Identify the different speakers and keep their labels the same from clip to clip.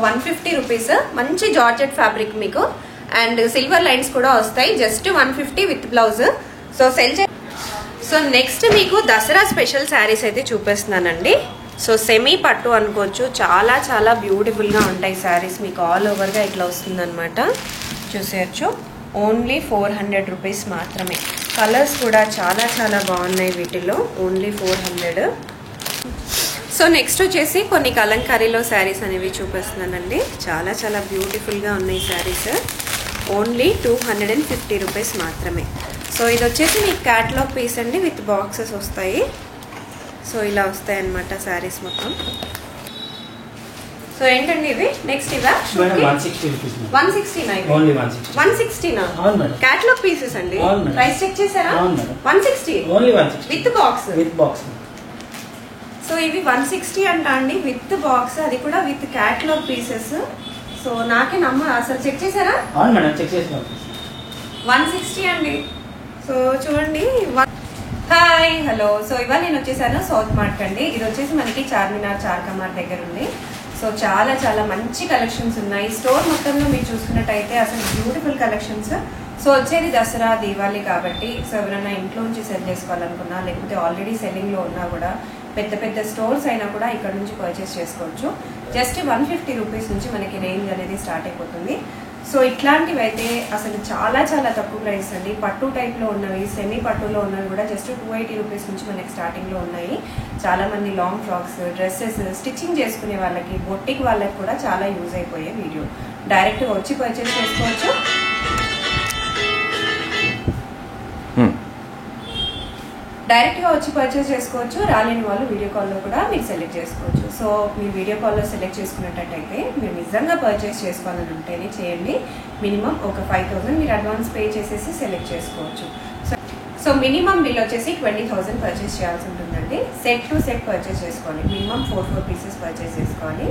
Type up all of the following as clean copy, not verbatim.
Speaker 1: 150 rupees మంచి georgette fabric మీకు and silver lines కూడా వస్తాయి just 150 with blouse so cell so next మీకు దసరా స్పెషల్ శారీస్ అయితే చూపిస్తున్నానండి సో సెమీ పట్టు అనుకోవచ్చు చాలా చాలా బ్యూటిఫుల్ గా ఉంటాయి శారీస్ మీకు ఆల్ ఓవర్ గా ఇట్లా వస్తుందన్నమాట చూసేయచ్చు ఓన్లీ 400 రూపీస్ మాత్రమే కలర్స్ కూడా చాలా చాలా బాగున్నాయి వీటిలో ఓన్లీ 400 సో నెక్స్ట్ వచ్చేసి కొన్ని కలంకారీలో శారీస్ అనేవి చూపిస్తున్నానండి చాలా చాలా బ్యూటిఫుల్ గా ఉన్నాయి శారీస్ ఓన్లీ 250 రూపీస్ మాత్రమే సో ఇది వచ్చేసి మీకు క్యాటలాగ్ పీస్ అండి విత్ బాక్సెస్ వస్తాయి సో ఇలా వస్తాయి అన్నమాట శారీస్ మొత్తం సో ఏంటండి ఇవి నెక్స్ట్ ఇవా
Speaker 2: 160 రూపీస్
Speaker 1: 169
Speaker 2: ఓన్లీ 160
Speaker 1: నా
Speaker 2: అవును మేడం
Speaker 1: క్యాటలాగ్ పీసెస్ అండి ప్రైస్ చెక్ చేశారా
Speaker 2: అవును madam
Speaker 1: 160
Speaker 2: only 160
Speaker 1: with box so ఇవి 160 అంట అండి విత్ బాక్స్ అది కూడా విత్ క్యాటలాగ్ పీసెస్ సో నాకే నమ్మ అసలు చెక్ చేశారా
Speaker 2: అవును మేడం చెక్ చేసాను
Speaker 1: 160 అండి సో చూడండి హాయ్ హలో సో ఇవాళ నేను వచ్చేసాను సౌత్ మార్ట్ అండి ఇది వచ్చేసి మనకి చార్మినార్ చార్కమార్ దగ్గర ఉంది సో చాలా చాలా మంచి కలెక్షన్స్ ఉన్నాయి స్టోర్ మొత్తంలో మీరు చూసుకున్నట్టయితే అసలు బ్యూటిఫుల్ కలెక్షన్స్ సో వచ్చేది దసరా దీవాలి కాబట్టి సో ఎవరైనా ఇంట్లో నుంచి సెల్ చేసుకోవాలనుకున్నా లేకపోతే ఆల్రెడీ సెల్లింగ్ లో ఉన్నా కూడా పెద్ద పెద్ద స్టోర్స్ అయినా కూడా ఇక్కడ నుంచి పర్చేస్ చేసుకోవచ్చు జస్ట్ 150 రూపీస్ నుంచి మనకి రేంజ్ అనేది స్టార్ట్ అయిపోతుంది సో ఇట్లాంటివి అయితే అసలు చాలా చాలా తక్కువ ప్రైస్ అండి పట్టు టైప్ లో ఉన్నవి సెమీ పట్టులో ఉన్నవి కూడా జస్ట్ 280 రూపీస్ నుంచి మనకి స్టార్టింగ్ లో ఉన్నాయి చాలా మంది లాంగ్ ఫ్రాక్స్ డ్రెస్సెస్ స్టిచ్చింగ్ చేసుకునే వాళ్ళకి బొట్టిక్ వాళ్ళకి కూడా చాలా యూజ్ అయిపోయే వీడియో డైరెక్ట్ గా వచ్చి పర్చేస్ చేసుకోవచ్చు డైరెక్ట్ గా వచ్చి పర్చేస్ చేసుకోవచ్చు రాలేని వాళ్ళు వీడియో కాల్ లో కూడా మీరు సెలెక్ట్ చేసుకోవచ్చు సో మీరు వీడియో కాల్ లో సెలెక్ట్ చేసుకున్నట్టయితే మీరు నిజంగా పర్చేస్ చేసుకోవాలని ఉంటేనే చేయండి మినిమం ఒక 5000 మీరు అడ్వాన్స్ పే చేసేసి సెలెక్ట్ చేసుకోవచ్చు సో మినిమం బిల్ వచ్చేసి 20,000 పర్చేస్ చేయాల్సి ఉంటుందండి సెట్ టు సెట్ పర్చేస్ చేసుకోవాలి మినిమం 4 పీసెస్ పర్చేస్ చేసుకోవాలి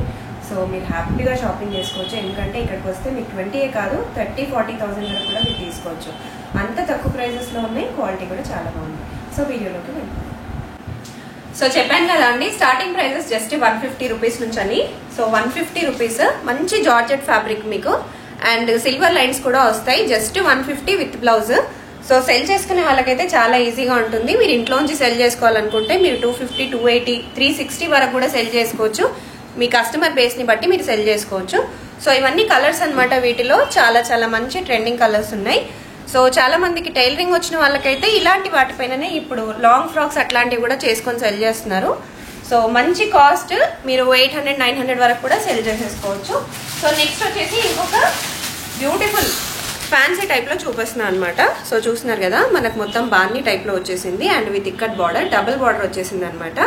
Speaker 1: సో మీరు హ్యాపీగా షాపింగ్ చేసుకోవచ్చు ఎందుకంటే ఇక్కడికి వస్తే మీకు 20 కాదు 30-40,000 వరకు కూడా మీరు తీసుకోవచ్చు అంత తక్కువ ప్రైజెస్ లో ఉన్నాయి క్వాలిటీ కూడా చాలా బాగుంది సో వీడియోలోకి వెళ్తాం సో చెప్పాను కదా అండి స్టార్టింగ్ ప్రైజెస్ జస్ట్ 150 రూపీస్ నుంచి అని సో 150 రూపీస్ మంచి జార్జెట్ ఫ్యాబ్రిక్ మీకు అండ్ సిల్వర్ లైన్స్ కూడా వస్తాయి just 150 with blouse so cell చేసుకునే వాళ్ళకైతే చాలా ఈజీగా ఉంటుంది మీరు ఇంట్లోంచి సెల్ చేసుకోవాలనుకుంటే మీరు 250 280 360 వరకు కూడా సెల్ చేసుకోవచ్చు మీ కస్టమర్ బేస్ ని బట్టి మీరు సెల్ చేసుకోవచ్చు సో ఇవన్నీ కలర్స్ అన్నమాట వీటిలో చాలా చాలా మంచి ట్రెండింగ్ కలర్స్ ఉన్నాయి సో చాలా మందికి టైలరింగ్ వచ్చిన వాళ్ళకైతే ఇలాంటి వాటిపైననే ఇప్పుడు లాంగ్ ఫ్రాక్స్ అట్లాంటివి కూడా చేసుకొని సెల్ చేస్తున్నారు సో మంచి కాస్ట్ మీరు 800-900 వరకు కూడా సెల్ చేసేసుకోవచ్చు సో నెక్స్ట్ వచ్చేసి ఇంకొక బ్యూటిఫుల్ ఫ్యాన్సీ టైప్ లో చూపిస్తున్నాను అనమాట సో చూస్తున్నారు కదా మనకు మొత్తం బాన్నీ టైప్ లో వచ్చేసింది and with ikat border double border వచ్చేసింది అనమాట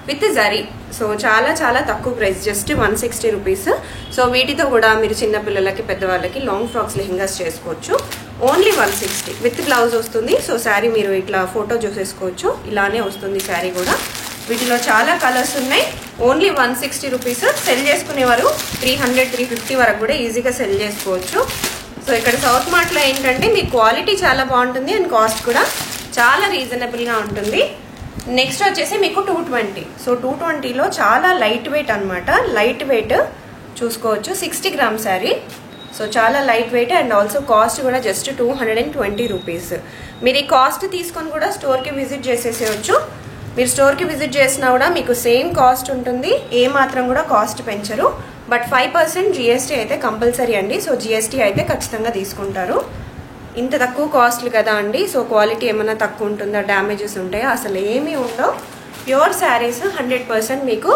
Speaker 1: విత్ జరీ సో చాలా చాలా తక్కువ ప్రైస్ జస్ట్ 160 రూపీస్ సో వీటితో కూడా మీరు చిన్న పిల్లలకి పెద్దవాళ్ళకి లాంగ్ ఫ్రాక్స్ లెహంగాస్ చేసుకోవచ్చు ఓన్లీ 160 విత్ బ్లౌజ్ వస్తుంది సో శారీ మీరు ఇట్లా ఫోటో చూసేసుకోవచ్చు ఇలానే వస్తుంది శారీ కూడా వీటిలో చాలా కలర్స్ ఉన్నాయి ఓన్లీ 160 రూపీస్ సెల్ చేసుకునేవారు 300-350 వరకు కూడా ఈజీగా సెల్ చేసుకోవచ్చు సో ఇక్కడ సౌత్ మార్ట్ లో ఏంటంటే మీ క్వాలిటీ చాలా బాగుంటుంది అండ్ కాస్ట్ కూడా చాలా రీజనబుల్ గా ఉంటుంది నెక్స్ట్ వచ్చేసి మీకు 220 సో 220లో చాలా లైట్ వెయిట్ అనమాట లైట్ వెయిట్ చూసుకోవచ్చు 60 గ్రామ్ శారీ సో చాలా light weight and also cost కూడా జస్ట్ 220 రూపీస్ మీరు ఈ కాస్ట్ తీసుకొని కూడా స్టోర్ కి విజిట్ చేసేసేయచ్చు మీరు స్టోర్ కి విజిట్ చేసినా కూడా మీకు సేమ్ కాస్ట్ ఉంటుంది ఏ మాత్రం కూడా కాస్ట్ పెంచరు బట్ 5% జిఎస్టీ అయితే కంపల్సరీ అండి సో జిఎస్టీ అయితే ఖచ్చితంగా తీసుకుంటారు ఇంత తక్కువ కాస్ట్లు కదా అండి సో క్వాలిటీ ఏమైనా తక్కువ ఉంటుందా డ్యామేజెస్ ఉంటాయా అసలు ఏమీ ఉండవు ప్యూర్ శారీస్ 100% మీకు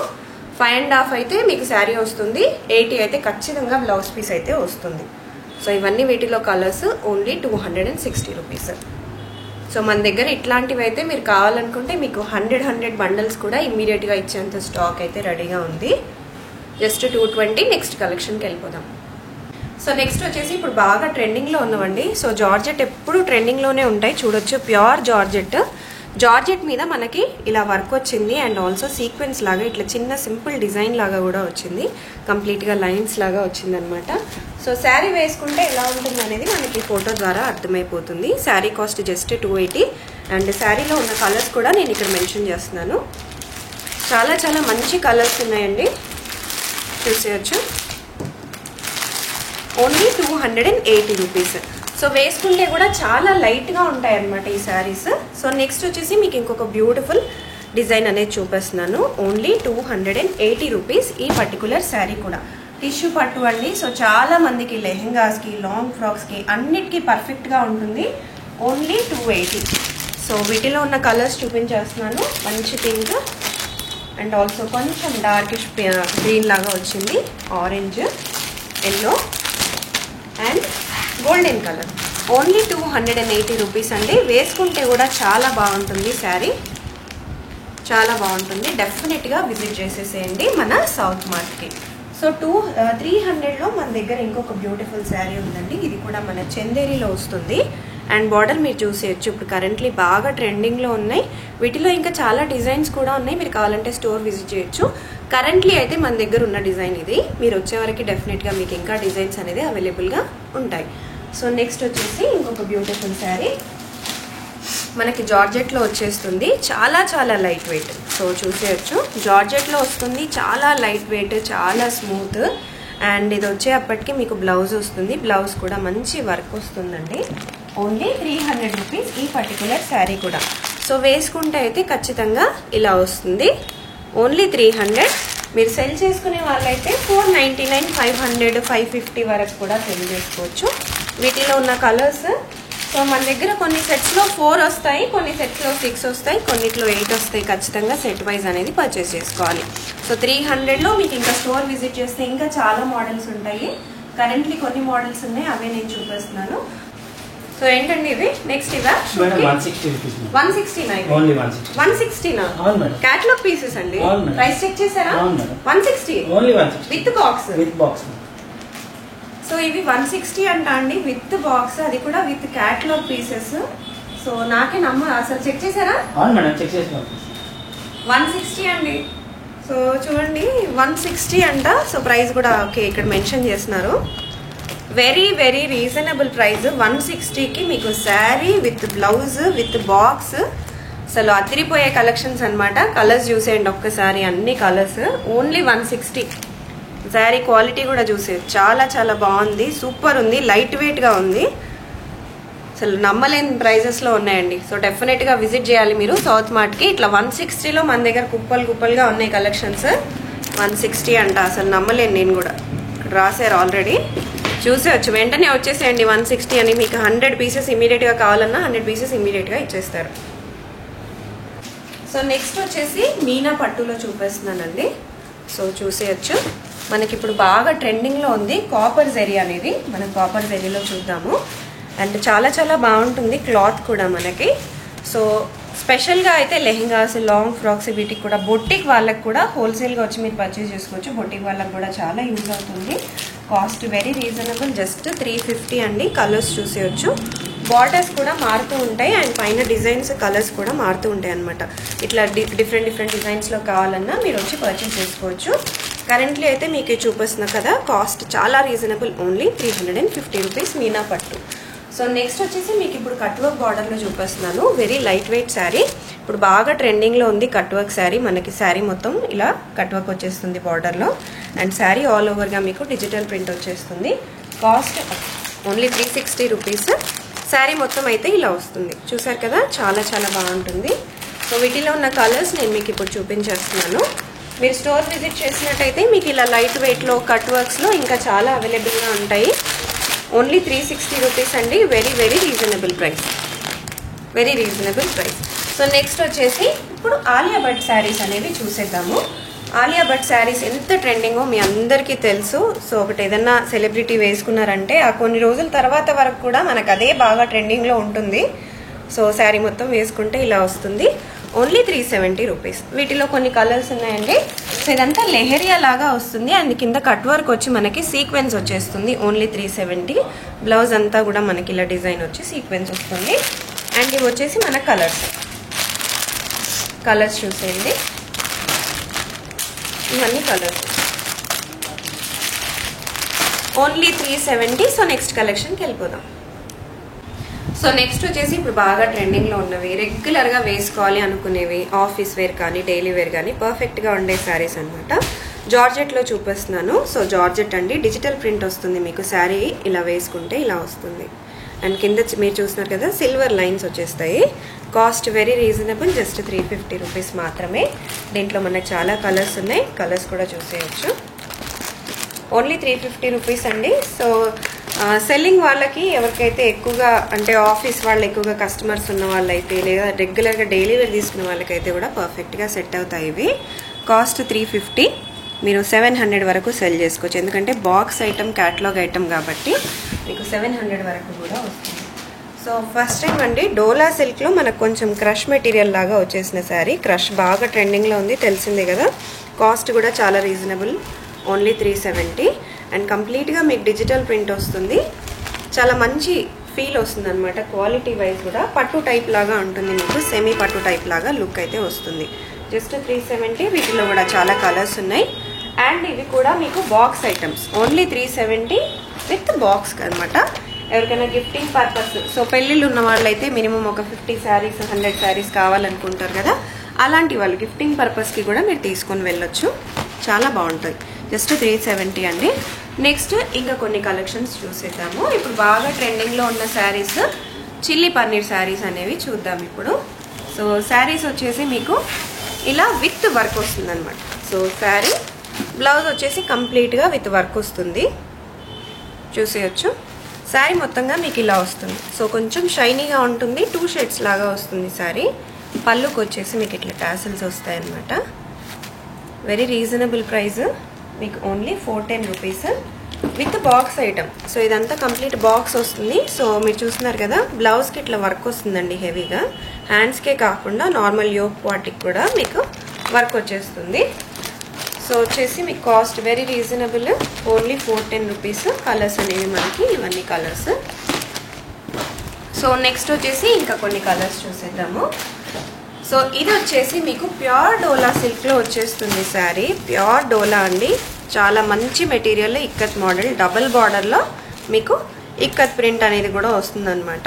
Speaker 1: 5.5 అయితే మీకు శారీ వస్తుంది 80 అయితే ఖచ్చితంగా బ్లౌజ్ పీస్ అయితే వస్తుంది సో ఇవన్నీ వీటిలో కలర్స్ ఓన్లీ 260 రూపీస్ సో మన దగ్గర ఇట్లాంటివి అయితే మీరు కావాలనుకుంటే మీకు 100 బండల్స్ కూడా ఇమ్మీడియట్ గా ఇచ్చేంత స్టాక్ అయితే రెడీగా ఉంది జస్ట్ 220 నెక్స్ట్ కలెక్షన్కి వెళ్ళిపోదాం సో నెక్స్ట్ వచ్చేసి ఇప్పుడు బాగా ట్రెండింగ్ లో ఉన్నవండి సో జార్జెట్ ఎప్పుడు ట్రెండింగ్ లోనే ఉంటాయి చూడొచ్చు ప్యూర్ జార్జెట్ మీద మనకి ఇలా వర్క్ వచ్చింది అండ్ ఆల్సో సీక్వెన్స్ లాగా ఇట్లా చిన్న సింపుల్ డిజైన్ లాగా కూడా వచ్చింది కంప్లీట్ గా లైన్స్ లాగా వచ్చింది అనమాట సో శారీ వేసుకుంటే ఎలా ఉంటుంది అనేది మనకి ఫోటో ద్వారా అర్థమైపోతుంది శారీ కాస్ట్ జస్ట్ 280 అండ్ శారీలో ఉన్న కలర్స్ కూడా నేను ఇక్కడ మెన్షన్ చేస్తున్నాను చాలా చాలా మంచి కలర్స్ ఉన్నాయండి చూసేయచ్చు ఓన్లీ 280 రూపీస్. సో వేసుకుంటే కూడా చాలా లైట్గా ఉంటాయి అన్నమాట ఈ శారీస్. సో నెక్స్ట్ వచ్చేసి మీకు ఇంకొక బ్యూటిఫుల్ డిజైన్ అనేది చూపిస్తున్నాను. ఓన్లీ 280 రూపీస్ ఈ పర్టికులర్ శారీ కూడా. టిష్యూ పట్టు అండి. సో చాలా మందికి లెహెంగాస్కి, లాంగ్ ఫ్రాక్స్కి అన్నిటికీ పర్ఫెక్ట్గా ఉంటుంది. ఓన్లీ 280. సో వీటిలో ఉన్న కలర్స్ చూపించేస్తున్నాను. మంచి పింక్ అండ్ ఆల్సో కొంచెం డార్కిష్ గ్రీన్ లాగా వచ్చింది, orange, yellow and golden colour. Only 280 rupees అండి. వేసుకుంటే కూడా చాలా బాగుంటుంది శారీ, చాలా బాగుంటుంది. డెఫినెట్గా విజిట్ చేసేసేయండి మన సౌత్ మార్ట్కి. సో 300లో మన దగ్గర ఇంకొక బ్యూటిఫుల్ శారీ ఉందండి. ఇది కూడా మన చందేరిలో వస్తుంది అండ్ బార్డర్ మీరు చూసేయచ్చు. ఇప్పుడు కరెంట్లీ బాగా ట్రెండింగ్లో ఉన్నాయి. వీటిలో ఇంకా చాలా డిజైన్స్ కూడా ఉన్నాయి. మీరు కావాలంటే స్టోర్ విజిట్ చేయొచ్చు. కరెంట్లీ అయితే మన దగ్గర ఉన్న డిజైన్ ఇది. మీరు వచ్చే వరకు డెఫినెట్గా మీకు ఇంకా డిజైన్స్ అనేది అవైలబుల్గా ఉంటాయి. సో నెక్స్ట్ వచ్చేసి ఇంకొక బ్యూటిఫుల్ శారీ మనకి జార్జెట్లో వచ్చేస్తుంది. చాలా చాలా లైట్ వెయిట్. సో చూసేయచ్చు, జార్జెట్లో వస్తుంది. చాలా లైట్ వెయిట్, చాలా స్మూత్. అండ్ ఇది వచ్చేప్పటికి మీకు బ్లౌజ్ వస్తుంది. బ్లౌజ్ కూడా మంచి వర్క్ వస్తుందండి. ఓన్లీ 300 రూపీస్ ఈ పర్టికులర్ శారీ కూడా. సో వేసుకుంటే అయితే ఖచ్చితంగా ఇలా వస్తుంది. ఓన్లీ 300. మీరు సెల్ చేసుకునే వాళ్ళైతే 499, 500, 550 వరకు కూడా సెల్ చేసుకోవచ్చు. వీటిలో ఉన్న కలర్స్, సో మన దగ్గర కొన్ని సెట్స్లో 4 వస్తాయి, కొన్ని సెట్స్లో 6 వస్తాయి, కొన్నిట్లో 8 వస్తాయి. ఖచ్చితంగా సెట్ వైజ్ అనేది పర్చేస్ చేసుకోవాలి. సో 300లో మీకు ఇంకా స్టోర్ విజిట్ చేస్తే ఇంకా చాలా మోడల్స్ ఉంటాయి. కరెంట్లీ కొన్ని మోడల్స్ ఉన్నాయి, అవే నేను చూపిస్తున్నాను. సో ఏంటండి ఇది నెక్స్ట్ ఇవా
Speaker 2: 160 రూపీస్.
Speaker 1: 169
Speaker 2: ఓన్లీ 160.
Speaker 1: 160 నా క్యాటలాగ్ పీసెస్ అండి. ప్రైస్ చెక్ చేశారా? 160
Speaker 2: only 160
Speaker 1: with box.
Speaker 2: With box.
Speaker 1: So ఇవి 160 అంట అండి విత్ బాక్స్, అది కూడా విత్ క్యాటలాగ్ పీసెస్. సో నాకే అసలు చెక్ చేశారా?
Speaker 2: అవును మేడం, చెక్ చేసాం.
Speaker 1: 160 అండి. సో చూడండి 160 అంట. సో ప్రైస్ కూడా ఓకే ఇక్కడ మెన్షన్ చేస్తున్నారు. Very very reasonable price. 160కి మీకు sari with blouse with box. అసలు అదిరిపోయే కలెక్షన్స్ అనమాట. కలర్స్ చూసేయండి ఒక్కసారి, అన్ని కలర్స్. ఓన్లీ 160. శారీ క్వాలిటీ కూడా చూసే చాలా చాలా బాగుంది, సూపర్ ఉంది, లైట్ వెయిట్గా ఉంది. అసలు నమ్మలేని ప్రైజెస్లో ఉన్నాయండి. సో డెఫినెట్గా విజిట్ చేయాలి మీరు సౌత్ మార్ట్కి. ఇట్లా 160లో మన దగ్గర కుప్పలుగా ఉన్నాయి కలెక్షన్స్. 160 అంట, అసలు నమ్మలేను నేను కూడా. ఇక్కడ రాశారు ఆల్రెడీ, చూసేవచ్చు. వెంటనే వచ్చేసేయండి 160 అని. మీకు 100 పీసెస్ ఇమీడియట్గా కావాలన్నా 100 పీసెస్ ఇమీడియట్గా ఇచ్చేస్తారు. సో నెక్స్ట్ వచ్చేసి మీనా పట్టులో చూపిస్తున్నానండి. సో చూసేయచ్చు, మనకి ఇప్పుడు బాగా ట్రెండింగ్లో ఉంది కాపర్ జెరీ అనేది. మనం కాపర్ జెరీలో చూద్దాము. అండ్ చాలా చాలా బాగుంటుంది క్లాత్ కూడా మనకి. సో స్పెషల్గా అయితే లెహెంగాస్, లాంగ్ ఫ్రాక్స్, వీటికి కూడా బొట్టిక్ వాళ్ళకి కూడా హోల్సేల్గా వచ్చి మీరు పర్చేస్ చేసుకోవచ్చు. బొట్టిక్ వాళ్ళకి కూడా చాలా యూజ్ అవుతుంది. కాస్ట్ వెరీ రీజనబుల్, జస్ట్ 350 అండి. కలర్స్ చూసేయచ్చు. బార్డర్స్ కూడా మారుతూ ఉంటాయి అండ్ పైన డిజైన్స్, కలర్స్ కూడా మారుతూ ఉంటాయి అనమాట. ఇట్లా డిఫరెంట్ డిజైన్స్లో కావాలన్నా మీరు వచ్చి పర్చేస్ చేసుకోవచ్చు. కరెంట్లీ అయితే మీకు చూపిస్తున్నా కదా, కాస్ట్ చాలా రీజనబుల్. ఓన్లీ 350 రూపీస్ మీనా పట్టు. సో నెక్స్ట్ వచ్చేసి మీకు ఇప్పుడు కట్ వర్క్ బార్డర్లో చూపిస్తున్నాను. Very light weight sari. ఇప్పుడు బాగా ట్రెండింగ్లో ఉంది కట్ వర్క్ శారీ. మనకి శారీ మొత్తం ఇలా కట్ వర్క్ వచ్చేస్తుంది బార్డర్లో. అండ్ శారీ ఆల్ ఓవర్గా మీకు డిజిటల్ ప్రింట్ వచ్చేస్తుంది. Cost only 360 rupees. శారీ మొత్తం అయితే ఇలా వస్తుంది. చూసారు కదా, చాలా చాలా బాగుంటుంది. సో వీటిలో ఉన్న కలర్స్ నేను మీకు ఇప్పుడు చూపించేస్తున్నాను. మీరు స్టోర్ విజిట్ చేసినట్టయితే మీకు ఇలా లైట్ వెయిట్లో కట్ వర్క్స్లో ఇంకా చాలా అవైలబుల్గా ఉంటాయి. ఓన్లీ 360 రూపీస్ అండి. Very very reasonable price, very reasonable price. So next వచ్చేసి ఇప్పుడు ఆలియా భట్ శారీస్ అనేవి చూసేద్దాము. ఆలియా భట్ శారీస్ ఎంత ట్రెండింగో మీ అందరికీ తెలుసు. సో ఒకటి ఏదన్నా సెలబ్రిటీ వేసుకున్నారంటే ఆ కొన్ని రోజుల తర్వాత వరకు కూడా మనకు అదే బాగా ట్రెండింగ్లో ఉంటుంది. సో శారీ మొత్తం వేసుకుంటే ఇలా వస్తుంది. Only 370 rupees. వీటిలో కొన్ని కలర్స్ ఉన్నాయండి. సో ఇదంతా లెహరియా లాగా వస్తుంది అండ్ కింద కట్ వర్క్ వచ్చి మనకి సీక్వెన్స్ వచ్చేస్తుంది. ఓన్లీ 370. బ్లౌజ్ అంతా కూడా మనకి ఇలా డిజైన్ వచ్చి సీక్వెన్స్ వస్తుంది. అండ్ ఇవి వచ్చేసి మన కలర్స్ చూసేయండి. ఇవన్నీ కలర్స్. ఓన్లీ 370. సో నెక్స్ట్ కలెక్షన్కి వెళ్ళిపోదాం. సో నెక్స్ట్ వచ్చేసి ఇప్పుడు బాగా ట్రెండింగ్లో ఉన్నవి, రెగ్యులర్గా వేసుకోవాలి అనుకునేవి, ఆఫీస్ వేర్ కానీ డైలీ వేర్ కానీ పర్ఫెక్ట్గా ఉండే శారీస్ అనమాట. జార్జెట్లో చూపిస్తున్నాను. సో జార్జెట్ అండి, డిజిటల్ ప్రింట్ వస్తుంది మీకు. శారీ ఇలా వేసుకుంటే ఇలా వస్తుంది. అండ్ కింద మీరు చూస్తున్నారు కదా సిల్వర్ లైన్స్ వచ్చేస్తాయి. Cost very reasonable, just 350 rupees మాత్రమే. దీంట్లో మనకు చాలా కలర్స్ ఉన్నాయి, కలర్స్ కూడా చూసేయచ్చు. ఓన్లీ 350 రూపీస్ అండి. సో సెల్లింగ్ వాళ్ళకి ఎవరికైతే ఎక్కువగా అంటే ఆఫీస్ వాళ్ళు ఎక్కువగా కస్టమర్స్ ఉన్న వాళ్ళైతే లేదా రెగ్యులర్గా డైలీ వేర్ తీసుకున్న వాళ్ళకైతే కూడా పర్ఫెక్ట్గా సెట్ అవుతాయి ఇవి. కాస్ట్ 350, మీరు 700 వరకు సెల్ చేసుకోవచ్చు. ఎందుకంటే బాక్స్ ఐటమ్, క్యాటలాగ్ ఐటమ్ కాబట్టి మీకు 700 వరకు కూడా వస్తుంది. సో ఫస్ట్ టైం అండి డోలా సిల్క్లో మనకు కొంచెం క్రష్ మెటీరియల్ లాగా వచ్చేసిన శారీ. క్రష్ బాగా ట్రెండింగ్లో ఉంది, తెలిసిందే కదా. కాస్ట్ కూడా చాలా రీజనబుల్, ఓన్లీ 370. అండ్ కంప్లీట్గా మీకు డిజిటల్ ప్రింట్ వస్తుంది. చాలా మంచి ఫీల్ వస్తుంది అనమాట. క్వాలిటీ వైజ్ కూడా పట్టు టైప్ లాగా ఉంటుంది మీకు, సెమీ పట్టు టైప్ లాగా లుక్ అయితే వస్తుంది. జస్ట్ 370. వీటిలో కూడా చాలా కలర్స్ ఉన్నాయి. అండ్ ఇవి కూడా మీకు box items, only 370 with box అనమాట. ఎవరికైనా గిఫ్టింగ్ పర్పస్, సో పెళ్ళిళ్ళు ఉన్న వాళ్ళైతే మినిమం ఒక 50 శారీస్ 100 శారీస్ కావాలనుకుంటారు కదా, అలాంటి వాళ్ళు గిఫ్టింగ్ పర్పస్కి కూడా మీరు తీసుకొని వెళ్ళొచ్చు. చాలా బాగుంటుంది. జస్ట్ 370 అండి. నెక్స్ట్ ఇంకా కొన్ని కలెక్షన్స్ చూసేద్దాము. ఇప్పుడు బాగా ట్రెండింగ్లో ఉన్న శారీస్, చిల్లీ పన్నీర్ శారీస్ అనేవి చూద్దాం ఇప్పుడు. సో శారీస్ వచ్చేసి మీకు ఇలా విత్ వర్క్ వస్తుంది అనమాట. సో శారీ బ్లౌజ్ వచ్చేసి కంప్లీట్గా విత్ వర్క్ వస్తుంది, చూసేయచ్చు. శారీ మొత్తంగా మీకు ఇలా వస్తుంది. సో కొంచెం షైనీగా ఉంటుంది, 2 షేడ్స్ లాగా వస్తుంది శారీ. పళ్ళుకి వచ్చేసి మీకు ఇట్లా టాసిల్స్ వస్తాయి అనమాట. వెరీ రీజనబుల్ ప్రైస్, మీకు only 410 rupees with box item. So ఇదంతా కంప్లీట్ బాక్స్ వస్తుంది. సో మీరు చూస్తున్నారు కదా బ్లౌజ్కి ఇట్లా వర్క్ వస్తుందండి హెవీగా. హ్యాండ్స్కే కాకుండా నార్మల్ యోక్ వాటికి కూడా మీకు వర్క్ వచ్చేస్తుంది. సో వచ్చేసి మీకు cost very reasonable, only 410 rupees. Colours అనేవి మనకి ఇవన్నీ కలర్స్. సో నెక్స్ట్ వచ్చేసి ఇంకా కొన్ని కలర్స్ చూసేద్దాము. సో ఇది వచ్చేసి మీకు ప్యూర్ డోలా సిల్క్లో వచ్చేస్తుంది శారీ. ప్యూర్ డోలా అండి, చాలా మంచి మెటీరియల్. ఇక్కత్ మోడల్, డబుల్ బార్డర్లో మీకు ఇక్కత్ ప్రింట్ అనేది కూడా వస్తుంది అనమాట.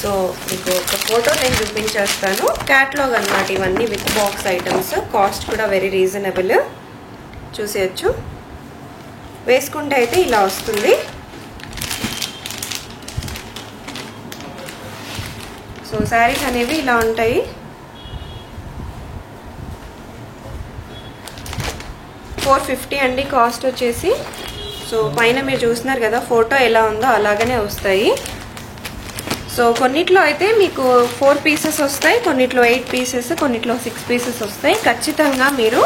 Speaker 1: సో మీకు ఒక ఫోటో నేను చూపించేస్తాను. క్యాటలాగ్ అనమాట ఇవన్నీ విత్ బాక్స్ ఐటమ్స్. కాస్ట్ కూడా వెరీ రీజనబుల్, చూసేయచ్చు. వేసుకుంటే అయితే ఇలా వస్తుంది. సో శారీస్ అనేవి ఇలా ఉంటాయి. 450 అండి కాస్ట్ వచ్చేసి. సో పైన మీరు చూస్తున్నారు కదా ఫోటో ఎలా ఉందో అలాగనే వస్తాయి. సో కొన్నిట్లో అయితే మీకు 4 పీసెస్ వస్తాయి, కొన్నిట్లో 8 పీసెస్, కొన్నిట్లో 6 పీసెస్ వస్తాయి. ఖచ్చితంగా మీరు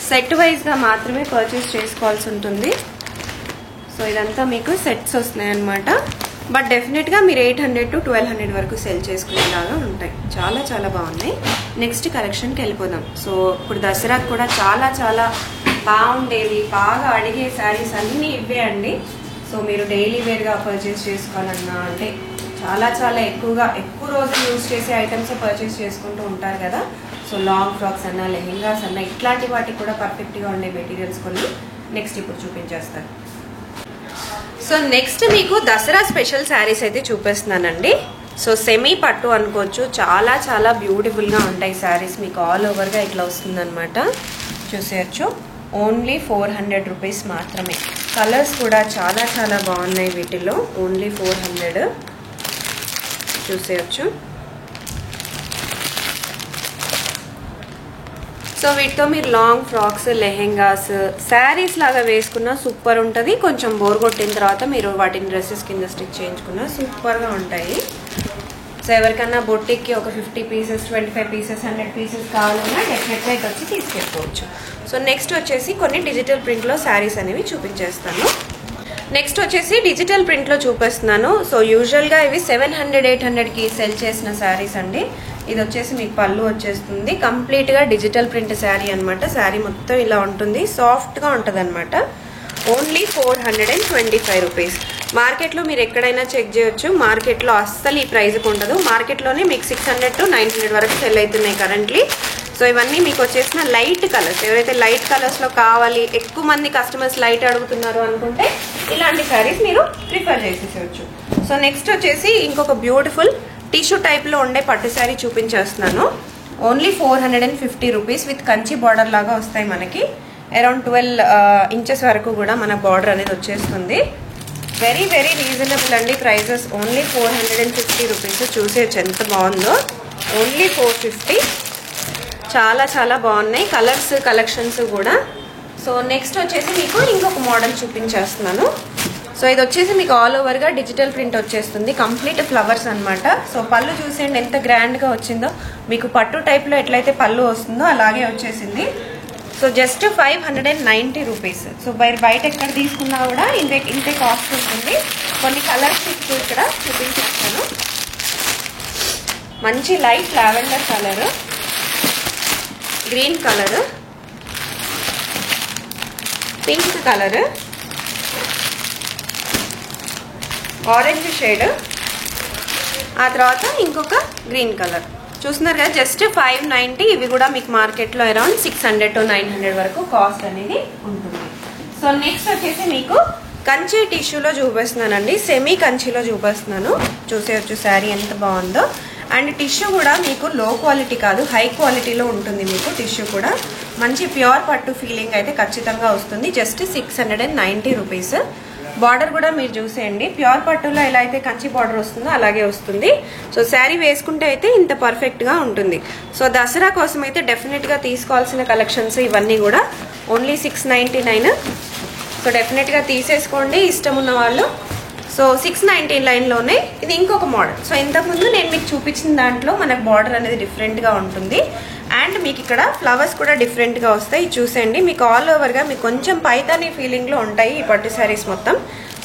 Speaker 1: సెట్ వైజ్గా మాత్రమే పర్చేస్ చేసుకోవాల్సి ఉంటుంది. సో ఇదంతా మీకు సెట్స్ వస్తున్నాయి అనమాట. బట్ డెఫినెట్గా మీరు 800 to 1200 వరకు సెల్ చేసుకునేలాగా ఉంటాయి. చాలా చాలా బాగున్నాయి. నెక్స్ట్ కలెక్షన్కి వెళ్ళిపోదాం. సో ఇప్పుడు దసరాకు కూడా చాలా చాలా బాగుండేవి, బాగా అడిగే శారీస్ అన్నీ ఇవే అండి. సో మీరు డైలీ వేర్గా పర్చేస్ చేసుకోవాలన్నా అంటే చాలా చాలా ఎక్కువ రోజులు యూజ్ చేసే ఐటమ్స్ పర్చేస్ చేసుకుంటూ ఉంటారు కదా. సో లాంగ్ ఫ్రాక్స్ అన్నా, లెహెంగాస్ అన్నా, ఇట్లాంటి వాటికి కూడా పర్ఫెక్ట్గా ఉండే మెటీరియల్స్ కొన్ని నెక్స్ట్ ఇప్పుడు చూపించేస్తాను. సో నెక్స్ట్ మీకు దసరా స్పెషల్ శారీస్ అయితే చూపిస్తున్నానండి. సో సెమీ పట్టు అనుకోవచ్చు, చాలా చాలా బ్యూటిఫుల్గా ఉంటాయి శారీస్. మీకు ఆల్ ఓవర్గా ఇట్లా వస్తుందన్నమాట, చూసేయచ్చు. ఓన్లీ 400 రూపీస్ మాత్రమే. కలర్స్ కూడా చాలా చాలా బాగున్నాయి వీటిలో. ఓన్లీ 400, చూసేయచ్చు. సో వీటితో మీరు లాంగ్ ఫ్రాక్స్, లెహెంగాస్, శారీస్ లాగా వేసుకున్నా సూపర్ ఉంటుంది. కొంచెం బోర్ కొట్టిన తర్వాత మీరు వాటిని డ్రెస్సెస్ కింద స్టిచ్ చేయించుకున్నా సూపర్గా ఉంటాయి. సో ఎవరికన్నా బొట్టికి ఒక 50 పీసెస్, 25 పీసెస్, 100 పీసెస్ కావాలన్నా డెఫినెట్గా ఇటు వచ్చి తీసుకెళ్ళిపోవచ్చు. సో నెక్స్ట్ వచ్చేసి కొన్ని డిజిటల్ ప్రింట్లో శారీస్ అనేవి చూపించేస్తాను. నెక్స్ట్ వచ్చేసి డిజిటల్ ప్రింట్లో చూపిస్తున్నాను. సో యూజువల్గా ఇవి 700, 800కి సెల్ చేసిన శారీస్ అండి. ఇది వచ్చేసి మీకు పళ్ళు వచ్చేస్తుంది. కంప్లీట్గా డిజిటల్ ప్రింట్ శారీ అనమాట. శారీ మొత్తం ఇలా ఉంటుంది, సాఫ్ట్గా ఉంటుంది అనమాట. Only 425 rupees. మార్కెట్లో మీరు ఎక్కడైనా చెక్ చేయొచ్చు, మార్కెట్లో అస్సలు ఈ ప్రైస్కి ఉండదు. మార్కెట్లోనే మీకు 600 to 900 వరకు సెల్ అవుతున్నాయి కరెంట్లీ. సో ఇవన్నీ మీకు వచ్చేసిన లైట్ కలర్స్. ఎవరైతే లైట్ కలర్స్లో కావాలి, ఎక్కువ మంది కస్టమర్స్ లైట్ అడుగుతున్నారు అనుకుంటే ఇలాంటి శారీస్ మీరు ప్రిఫర్ చేసేసేయచ్చు. సో నెక్స్ట్ వచ్చేసి ఇంకొక బ్యూటిఫుల్ టిష్యూ టైప్లో ఉండే పట్టు శారీ చూపించేస్తున్నాను. Only 450 rupees with Kanchi border లాగా వస్తాయి మనకి. అరౌండ్ 12 ఇంచెస్ వరకు కూడా మన బార్డర్ అనేది వచ్చేస్తుంది. వెరీ వెరీ రీజనబుల్ అండి ప్రైజెస్. Only 450 rupees. చూసేయచ్చు ఎంత బాగుందో. ఓన్లీ 450. చాలా చాలా బాగున్నాయి కలర్స్ కలెక్షన్స్ కూడా. సో నెక్స్ట్ వచ్చేసి మీకు ఇంకొక మోడల్ చూపించేస్తున్నాను. సో ఇది వచ్చేసి మీకు ఆల్ ఓవర్గా డిజిటల్ ప్రింట్ వచ్చేస్తుంది. కంప్లీట్ ఫ్లవర్స్ అనమాట. సో పళ్ళు చూసేయండి ఎంత గ్రాండ్గా వచ్చిందో. మీకు పట్టు టైప్లో ఎట్లయితే పళ్ళు వస్తుందో అలాగే వచ్చేసింది. So just 590 rupees. సో బయట ఎక్కడ తీసుకున్నా కూడా ఇంతే కాస్ట్ ఉంటుంది. కొన్ని కలర్స్ ఇక్కడ చూపించేస్తాను. మంచి light lavender colour, green colour, pink colour, orange shade, ఆ తర్వాత ఇంకొక గ్రీన్ కలర్. చూస్తున్నారు కదా జస్ట్ 590. ఇవి కూడా మీకు మార్కెట్లో అరౌండ్ 600 to 900 వరకు కాస్ట్ అనేది ఉంటుంది. సో నెక్స్ట్ వచ్చేసి మీకు కంచి టిష్యూలో చూపిస్తున్నానండి. సెమీ కంచిలో చూపిస్తున్నాను. చూసేయచ్చు శారీ ఎంత బాగుందో. అండ్ టిష్యూ కూడా మీకు లో క్వాలిటీ కాదు, హై క్వాలిటీలో ఉంటుంది. మీకు టిష్యూ కూడా మంచి ప్యూర్ పట్టు ఫీలింగ్ అయితే ఖచ్చితంగా వస్తుంది. Just 690 rupees. బార్డర్ కూడా మీరు చూసేయండి. ప్యూర్ పట్టులో ఎలా అయితే కంచి బార్డర్ వస్తుందో అలాగే వస్తుంది. సో శారీ వేసుకుంటే అయితే ఇంత పర్ఫెక్ట్గా ఉంటుంది. సో దసరా కోసం అయితే డెఫినెట్గా తీసుకోవాల్సిన కలెక్షన్స్ ఇవన్నీ కూడా. ఓన్లీ 699. సో డెఫినెట్గా తీసేసుకోండి ఇష్టం ఉన్న వాళ్ళు. సో 699లోనే ఇది ఇంకొక మోడల్. సో ఇంతకుముందు నేను మీకు చూపించిన దాంట్లో మనకు బార్డర్ అనేది డిఫరెంట్గా ఉంటుంది. అండ్ మీకు ఇక్కడ ఫ్లవర్స్ కూడా డిఫరెంట్గా వస్తాయి. చూసేయండి మీకు ఆల్ ఓవర్గా మీకు కొంచెం పైతానీ ఫీలింగ్లో ఉంటాయి ఈ పట్టు శారీస్ మొత్తం.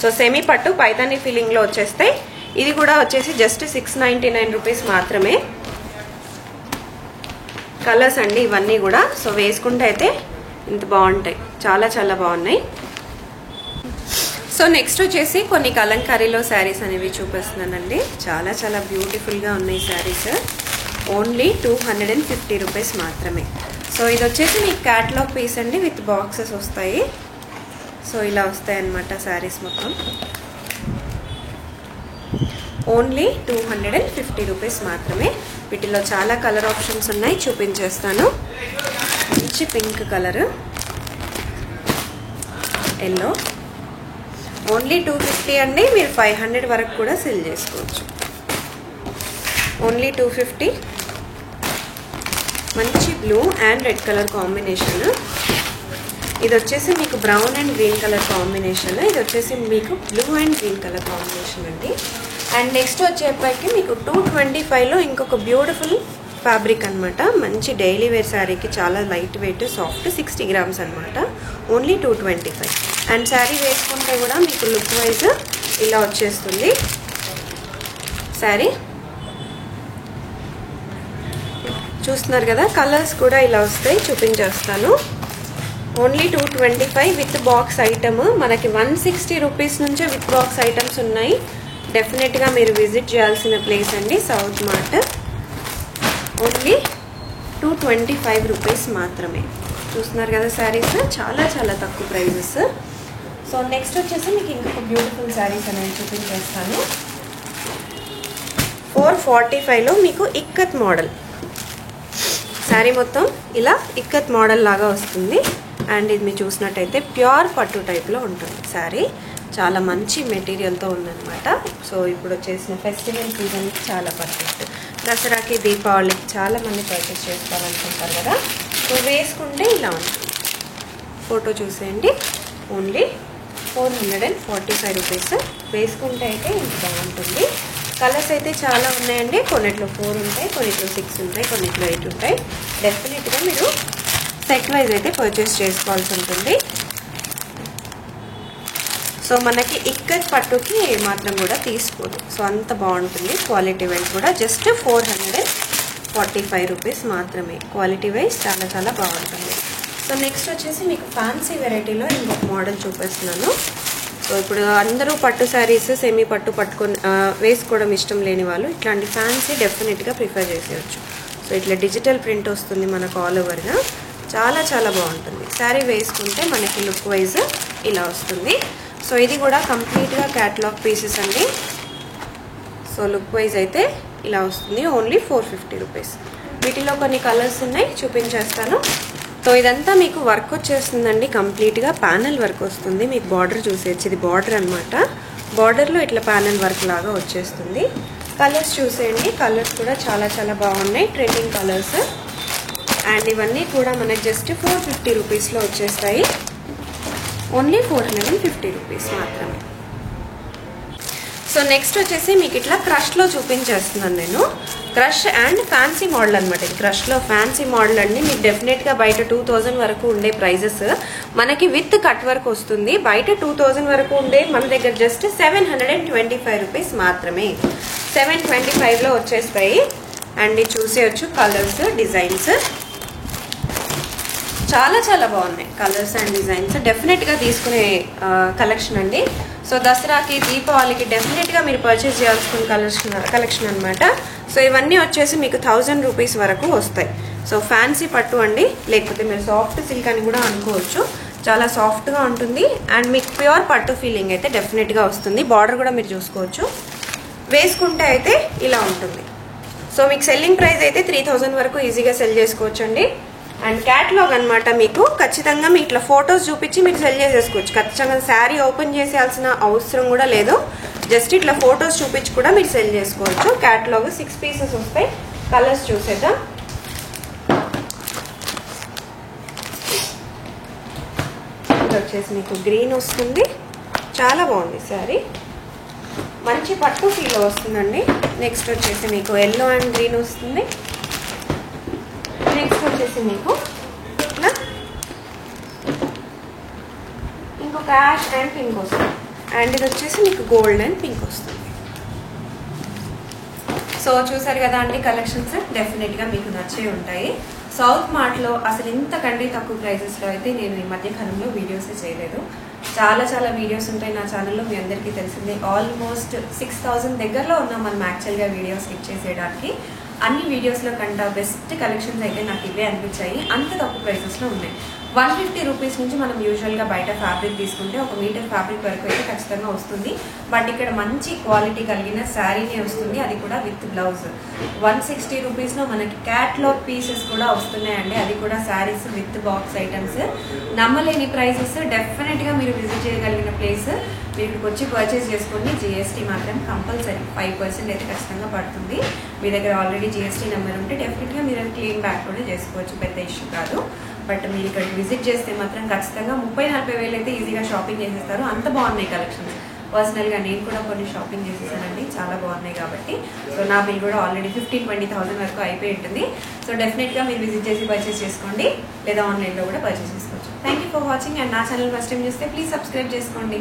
Speaker 1: సో సెమీ పట్టు పైతానీ ఫీలింగ్లో వచ్చేస్తాయి. ఇది కూడా వచ్చేసి జస్ట్ 699 రూపీస్ మాత్రమే. కలర్స్ అండి ఇవన్నీ కూడా. సో వేసుకుంటే అయితే ఇంత బాగుంటాయి. చాలా చాలా బాగున్నాయి. సో నెక్స్ట్ వచ్చేసి కొన్ని కలంకారీలో శారీస్ అనేవి చూపిస్తున్నానండి. చాలా చాలా బ్యూటిఫుల్గా ఉన్నాయి శారీస్. ఓన్లీ 250 రూపీస్ మాత్రమే. సో ఇది వచ్చేసి మీకు క్యాటలాగ్ పీస్ అండి విత్ బాక్సెస్ వస్తాయి. సో ఇలా వస్తాయి అన్నమాట శారీస్ మొత్తం. ఓన్లీ 250 రూపీస్ మాత్రమే. వీటిలో చాలా కలర్ ఆప్షన్స్ ఉన్నాయి, చూపించేస్తాను. మంచి పింక్ కలర్, ఎల్లో. ఓన్లీ 250 అండి. మీరు 500 వరకు కూడా సెల్ చేసుకోవచ్చు. ఓన్లీ 250. మంచి blue and red colour combination. ఇది వచ్చేసి మీకు brown and green colour combination. ఇది వచ్చేసి మీకు blue and green colour combination అండి. అండ్ నెక్స్ట్ వచ్చేప్పటికి మీకు 225లో ఇంకొక బ్యూటిఫుల్ ఫ్యాబ్రిక్ అనమాట. మంచి డైలీ వేర్ శారీకి చాలా లైట్ వెయిట్ సాఫ్ట్ 60 grams అనమాట. ఓన్లీ 225. అండ్ శారీ వేసుకుంటే కూడా మీకు లుక్ వైజ్ ఇలా వచ్చేస్తుంది శారీ. చూస్తున్నారు కదా కలర్స్ కూడా ఇలా వస్తాయి, చూపించేస్తాను. Only 225 with box item. మనకి 160 రూపీస్ నుంచే విత్ బాక్స్ ఐటమ్స్ ఉన్నాయి. డెఫినెట్గా మీరు విజిట్ చేయాల్సిన ప్లేస్ అండి సౌత్ మార్ట్. ఓన్లీ 225 రూపీస్ మాత్రమే. చూస్తున్నారు కదా శారీస్ చాలా చాలా తక్కువ ప్రైజెస్. సో నెక్స్ట్ వచ్చేసి మీకు ఇంకొక బ్యూటిఫుల్ శారీస్ అనేవి చూపించేస్తాను. 445లో మీకు ఇక్కత్ మోడల్ శారీ మొత్తం ఇలా ఇక్కత్ మోడల్ లాగా వస్తుంది. అండ్ ఇది మీరు చూసినట్టయితే ప్యూర్ పట్టు టైప్లో ఉంటుంది శారీ. చాలా మంచి మెటీరియల్తో ఉందన్నమాట. సో ఇప్పుడు వచ్చేసిన ఫెస్టివల్ సీజన్కి చాలా పర్ఫెక్ట్. దసరాకి దీపావళికి చాలా మంది పర్చేస్ చేసుకోవాలనుకుంటారు కదా. సో వేసుకుంటే ఇలా ఉంటుంది. ఫోటో చూసేయండి. Only 445 rupees. వేసుకుంటే అయితే ఇంత బాగుంటుంది. కలర్స్ అయితే చాలా ఉన్నాయండి. కొన్నిట్లో 4 ఉంటాయి, కొన్నిట్లో 6 ఉంటాయి, కొన్నిట్లో 8 ఉంటాయి. డెఫినెట్గా మీరు సెట్ వైజ్ అయితే పర్చేస్ చేసుకోవాల్సి ఉంటుంది. సో మనకి ఇక్కత్ పట్టుకి మాత్రం కూడా తీసుకోదు. సో అంత బాగుంటుంది. క్వాలిటీ వైజ్ కూడా జస్ట్ 445 రూపీస్ మాత్రమే. క్వాలిటీ వైజ్ చాలా చాలా బాగుంటుంది. సో నెక్స్ట్ వచ్చేసి మీకు ఫ్యాన్సీ వెరైటీలో ఇంకొక మోడల్ చూపిస్తున్నాను. సో ఇప్పుడు అందరూ పట్టు శారీస్ సెమీ పట్టు పట్టుకొని వేసుకోవడం ఇష్టం లేని వాళ్ళు ఇట్లాంటి ఫ్యాన్సీ డెఫినెట్గా ప్రిఫర్ చేసేయచ్చు. సో ఇట్లా డిజిటల్ ప్రింట్ వస్తుంది మనకు ఆల్ ఓవర్గా. చాలా చాలా బాగుంటుంది. శారీ వేసుకుంటే మనకి లుక్ వైజ్ ఇలా వస్తుంది. సో ఇది కూడా కంప్లీట్గా క్యాటలాగ్ పీసెస్ అండి. సో లుక్ వైజ్ అయితే ఇలా వస్తుంది. Only 450 rupees. వీటిలో కొన్ని కలర్స్ ఉన్నాయి, చూపించేస్తాను. సో ఇదంతా మీకు వర్క్ వచ్చేస్తుందండి, కంప్లీట్గా ప్యానల్ వర్క్ వస్తుంది. మీకు బార్డర్ చూసేయచ్చు, ఇది బార్డర్ అనమాట. బార్డర్లో ఇట్లా ప్యానల్ వర్క్ లాగా వచ్చేస్తుంది. కలర్స్ చూసేయండి, కలర్స్ కూడా చాలా చాలా బాగున్నాయి, ట్రెండింగ్ కలర్స్. అండ్ ఇవన్నీ కూడా మనకి జస్ట్ 450 రూపీస్లో వచ్చేస్తాయి. ఓన్లీ 450 రూపీస్ మాత్రమే. సో నెక్స్ట్ వచ్చేసి మీకు ఇట్లా క్రష్లో చూపించేస్తున్నాను నేను. క్రష్ అండ్ ఫ్యాన్సీ మోడల్ అనమాట. ఇది క్రష్లో ఫ్యాన్సీ మోడల్ అండి. మీకు డెఫినెట్గా బయట 2000 వరకు ఉండే ప్రైజెస్ మనకి విత్ కట్ వర్క్ వస్తుంది. బయట 2000 వరకు ఉండే మన దగ్గర జస్ట్ 725 రూపీస్ మాత్రమే. 725లో వచ్చేస్తాయి. అండ్ ఇది చూసేయచ్చు కలర్స్, డిజైన్స్ చాలా చాలా బాగున్నాయి. కలర్స్ అండ్ డిజైన్స్ డెఫినెట్గా తీసుకునే కలెక్షన్ అండి. సో దసరాకి, దీపావళికి డెఫినెట్గా మీరు పర్చేస్ చేయాల్సిన కలెక్షన్ అనమాట. సో ఇవన్నీ వచ్చేసి మీకు 1000 రూపీస్ వరకు వస్తాయి. సో ఫ్యాన్సీ పట్టు అండి, లేకపోతే మీరు సాఫ్ట్ సిల్క్ అని కూడా అనుకోవచ్చు. చాలా సాఫ్ట్గా ఉంటుంది అండ్ మీకు ప్యూర్ పట్టు ఫీలింగ్ అయితే డెఫినెట్గా వస్తుంది. బార్డర్ కూడా మీరు చూసుకోవచ్చు. వేసుకుంటే అయితే ఇలా ఉంటుంది. సో మీకు సెల్లింగ్ ప్రైస్ అయితే 3000 వరకు ఈజీగా సెల్ చేసుకోవచ్చు అండి. అండ్ క్యాటలాగ్ అనమాట. మీకు ఖచ్చితంగా మీ ఇట్లా ఫొటోస్ చూపించి మీరు సెల్ చేసేసుకోవచ్చు. ఖచ్చితంగా శారీ ఓపెన్ చేసేయాల్సిన అవసరం కూడా లేదు. జస్ట్ ఇట్లా ఫొటోస్ చూపించి కూడా మీరు సెల్ చేసుకోవచ్చు. క్యాటలాగ్ 6 పీసెస్ వస్తాయి. కలర్స్ చూసేద్దాం. ఇది వచ్చేసి మీకు గ్రీన్ వస్తుంది, చాలా బాగుంది శారీ, మంచి పట్టు ఫీల్ వస్తుందండి. నెక్స్ట్ వచ్చేసి మీకు ఎల్లో అండ్ గ్రీన్ వస్తుంది. నెక్స్ట్ వచ్చేసి మీకు ఇట్లా ఇంకొక యాష్ అండ్ పింక్ వస్తుంది. అండ్ ఇది వచ్చేసి మీకు గోల్డ్ అండ్ పింక్ వస్తుంది. సో చూసారు కదా అండి కలెక్షన్స్, డెఫినెట్గా మీకు నచ్చే ఉంటాయి. సౌత్ మార్ట్లో అసలు ఇంతకంటే తక్కువ ప్రైజెస్లో అయితే నేను ఈ మధ్య కాలంలో వీడియోసే చేయలేదు. చాలా చాలా వీడియోస్ ఉంటాయి నా ఛానల్లో, మీ అందరికీ తెలిసిందే. ఆల్మోస్ట్ 6000 దగ్గరలో ఉన్నాం మనం యాక్చువల్గా వీడియోస్ స్కిప్ చేసేయడానికి. అన్ని వీడియోస్లో కంటే బెస్ట్ కలెక్షన్స్ అయితే నాకు ఇవే అనిపించాయి. అంత తక్కువ ప్రైసెస్లో ఉన్నాయి. 150 రూపీస్ నుంచి మనం యూజువల్గా బయట ఫ్యాబ్రిక్ తీసుకుంటే 1 మీటర్ ఫ్యాబ్రిక్ వరకు అయితే ఖచ్చితంగా వస్తుంది. బట్ ఇక్కడ మంచి క్వాలిటీ కలిగిన శారీనే వస్తుంది, అది కూడా విత్ బ్లౌజ్. 160 రూపీస్లో మనకి క్యాట్లాగ్ పీసెస్ కూడా వస్తున్నాయండి, అది కూడా శారీస్ విత్ బాక్స్ ఐటమ్స్. నమ్మలేని ప్రైసెస్. డెఫినెట్గా మీరు విజిట్ చేయగలిగిన ప్లేస్. మీరు ఇక్కడికి వచ్చి పర్చేస్ చేసుకోండి. జిఎస్టీ మాత్రం కంపల్సరీ 5% అయితే ఖచ్చితంగా పడుతుంది. మీ దగ్గర ఆల్రెడీ జిఎస్టీ నెంబర్ ఉంటే డెఫినెట్గా మీరు క్లెయిమ్ బ్యాక్ కూడా చేసుకోవచ్చు, పెద్ద ఇష్యూ కాదు. బట్ మీరు ఇక్కడ విజిట్ చేస్తే మాత్రం ఖచ్చితంగా 30-40 వేలు అయితే ఈజీగా షాపింగ్ చేసేస్తారు. అంత బాగున్నాయి కలెక్షన్స్. పర్సనల్గా నేను కూడా కొన్ని షాపింగ్ చేసేసానండి, చాలా బాగున్నాయి కాబట్టి. సో నా బిల్ కూడా ఆల్రెడీ 15-20,000 వరకు అయిపోయి ఉంటుంది. సో డెఫినెట్గా మీరు విజిట్ చేసి పర్చేస్ చేసుకోండి, లేదా ఆన్లైన్లో కూడా పర్చేస్ చేసుకోవచ్చు. Thank you for watching. And నా ఛానల్ ఫస్ట్ టైం చూస్తే ప్లీజ్ సబ్స్క్రైబ్ చేసుకోండి.